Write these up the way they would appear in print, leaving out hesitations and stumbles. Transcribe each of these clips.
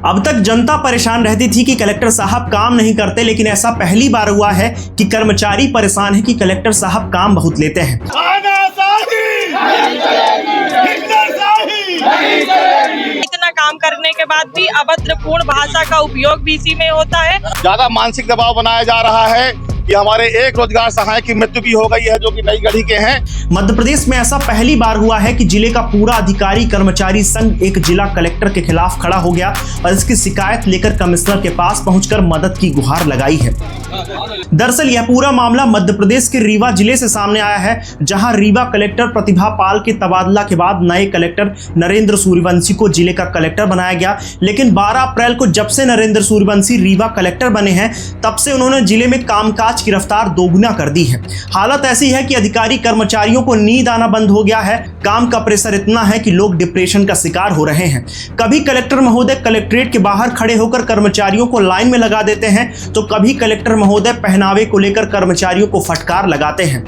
अब तक जनता परेशान रहती थी कि कलेक्टर साहब काम नहीं करते, लेकिन ऐसा पहली बार हुआ है कि कर्मचारी परेशान है कि कलेक्टर साहब काम बहुत लेते हैं। इतना काम करने के बाद भी अभद्रपूर्ण भाषा का उपयोग बीसी में होता है। ज्यादा मानसिक दबाव बनाया जा रहा है कि हमारे एक रोजगार सहायक की मृत्यु भी हो गई है, जो कि नई गढ़ी के हैं। मध्य प्रदेश में ऐसा पहली बार हुआ है कि जिले का पूरा अधिकारी कर्मचारी संघ एक जिला कलेक्टर के खिलाफ खड़ा हो गया और इसकी शिकायत लेकर कमिश्नर के पास पहुंचकर मदद की गुहार लगाई है। दरअसल यह पूरा मामला मध्य प्रदेश के रीवा जिले से सामने आया है, जहां रीवा कलेक्टर प्रतिभा पाल के तबादला के बाद नए कलेक्टर नरेंद्र सूर्यवंशी को जिले का कलेक्टर बनाया गया। लेकिन 12 अप्रैल को जब से नरेंद्र सूर्यवंशी रीवा कलेक्टर बने हैं, तब से उन्होंने जिले में कामकाज की रफ्तार दोगुना कर दी है। हालत ऐसी है कि अधिकारी कर्मचारियों को नींद आना बंद हो गया है। काम का प्रेशर इतना है कि लोग डिप्रेशन का शिकार हो रहे हैं। कभी कलेक्टर महोदय कलेक्ट्रेट के बाहर खड़े होकर कर्मचारियों को लाइन में लगा देते हैं, तो कभी कलेक्टर महोदय पहनावे को लेकर कर्मचारियों को फटकार लगाते हैं।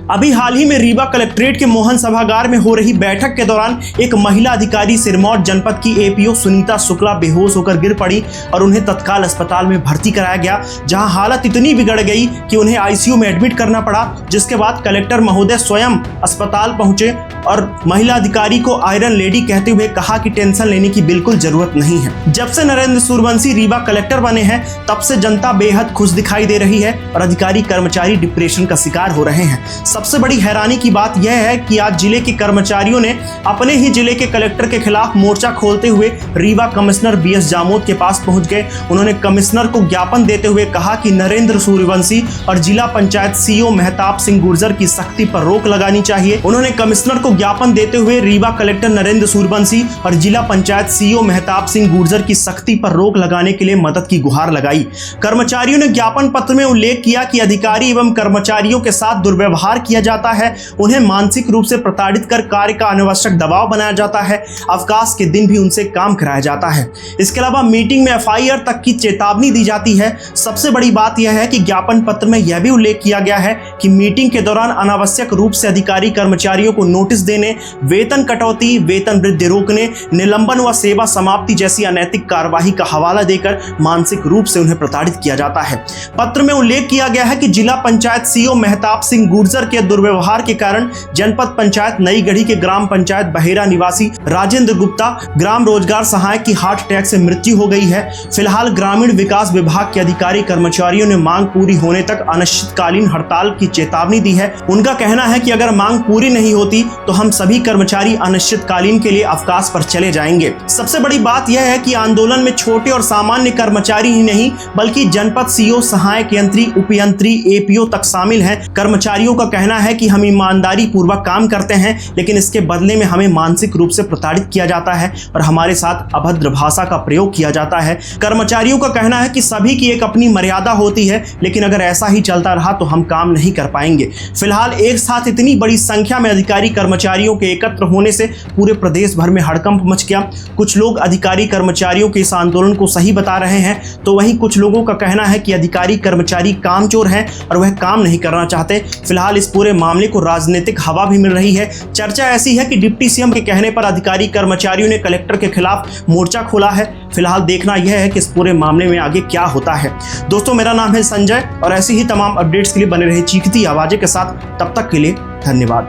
अभी हाल ही में रीवा कलेक्ट्रेट के मोहन सभागार में हो रही बैठक के दौरान एक महिला अधिकारी सिरमौर जनपद की एपीओ सुनीता शुक्ला बेहोश होकर गिर पड़ी और उन्हें तत्काल अस्पताल में भर्ती कराया गया, जहां हालत इतनी बिगड़ गई कि उन्हें आईसीयू में एडमिट करना पड़ा। जिसके बाद कलेक्टर महोदय स्वयं अस्पताल पहुंचे और महिला अधिकारी को आयरन लेडी कहते हुए कहा कि टेंशन लेने की बिल्कुल जरूरत नहीं है। जब से नरेंद्र सूर्यवंशी रीवा कलेक्टर बने हैं, तब से जनता बेहद खुश दिखाई दे रही है और अधिकारी कर्मचारी डिप्रेशन का शिकार हो रहे हैं। सबसे बड़ी हैरानी की बात यह है कि आज जिले के कर्मचारियों ने अपने ही जिले के कलेक्टर के खिलाफ मोर्चा खोलते हुए रीवा कमिश्नर बीएस जामोद के पास पहुंच गए। उन्होंने कमिश्नर को ज्ञापन देते हुए कहा कि नरेंद्र सूर्यवंशी और जिला पंचायत सीईओ महताब सिंह गुर्जर की सख्ती पर रोक लगानी चाहिए। उन्होंने कमिश्नर को ज्ञापन देते हुए रीवा कलेक्टर नरेंद्र सूर्यवंशी और जिला पंचायत सीईओ महताब सिंह गुर्जर की सख्ती पर रोक लगाने के लिए मदद की गुहार लगाई। कर्मचारियों ने ज्ञापन पत्र में उल्लेख किया कि अधिकारी एवं कर्मचारियों के साथ दुर्व्यवहार किया जाता है, उन्हें मानसिक रूप से प्रताड़ित कर कार्य का अनावश्यक दबाव बनाया जाता है, अवकाश के दिन भी उनसे काम कराया जाता है। इसके अलावा मीटिंग में एफआईआर तक की चेतावनी दी जाती है। सबसे बड़ी बात यह है कि ज्ञापन पत्र में यह भी उल्लेख किया गया है कि मीटिंग के दौरान अनावश्यक रूप से अधिकारी कर्मचारियों को नोटिस देने, वेतन कटौती, वेतन वृद्धि रोकने, निलंबन व सेवा समाप्ति जैसी अनैतिक कार्यवाही का हवाला देकर मानसिक रूप से उन्हें प्रताड़ित किया जाता है। पत्र में उल्लेख किया गया है कि जिला पंचायत सीईओ महताब सिंह गुर्जर के दुर्व्यवहार के कारण जनपद पंचायत नई गढ़ी के ग्राम पंचायत बहेरा निवासी राजेंद्र गुप्ता ग्राम रोजगार सहायक की हार्ट अटैक से मृत्यु हो गई है। फिलहाल ग्रामीण विकास विभाग के अधिकारी कर्मचारियों ने मांग पूरी होने तक अनिश्चितकालीन हड़ताल की चेतावनी दी है। उनका कहना है कि अगर मांग पूरी नहीं होती तो हम सभी कर्मचारी अनिश्चितकालीन के लिए अवकाश पर चले जाएंगे। सबसे बड़ी बात यह है कि आंदोलन में छोटे और सामान्य कर्मचारी ही नहीं, बल्कि जनपद सीईओ, सहायक यंत्री, उपयंत्री, एपीओ तक शामिल हैं। कर्मचारियों का कहना है कि हम ईमानदारी पूर्वक काम करते हैं, लेकिन इसके बदले में हमें मानसिक रूप से प्रताड़ित किया जाता है और हमारे साथ अभद्र भाषा का प्रयोग किया जाता है। कर्मचारियों का कहना है कि सभी की एक अपनी मर्यादा होती है, लेकिन अगर ऐसा ही चलता रहा तो हम काम नहीं कर पाएंगे। फिलहाल एक साथ इतनी बड़ी संख्या में अधिकारी कर्मचारियों के एकत्र होने से पूरे प्रदेश भर में हड़कंप मच गया। कुछ लोग अधिकारी कर्मचारियों के इस आंदोलन को सही बता रहे हैं, तो वहीं कुछ लोगों का कहना है कि अधिकारी कर्मचारी कामचोर हैं और वह काम नहीं करना चाहते। फिलहाल इस पूरे मामले को राजनीतिक हवा भी मिल रही है। चर्चा ऐसी है कि डिप्टी सीएम के कहने पर अधिकारी कर्मचारियों ने कलेक्टर के खिलाफ मोर्चा खोला है। फिलहाल देखना यह है कि इस पूरे मामले में आगे क्या होता है। दोस्तों, मेरा नाम है संजय और ऐसी ही तमाम अपडेट्स के लिए बने रहे चीखती आवाजें के साथ। तब तक के लिए धन्यवाद।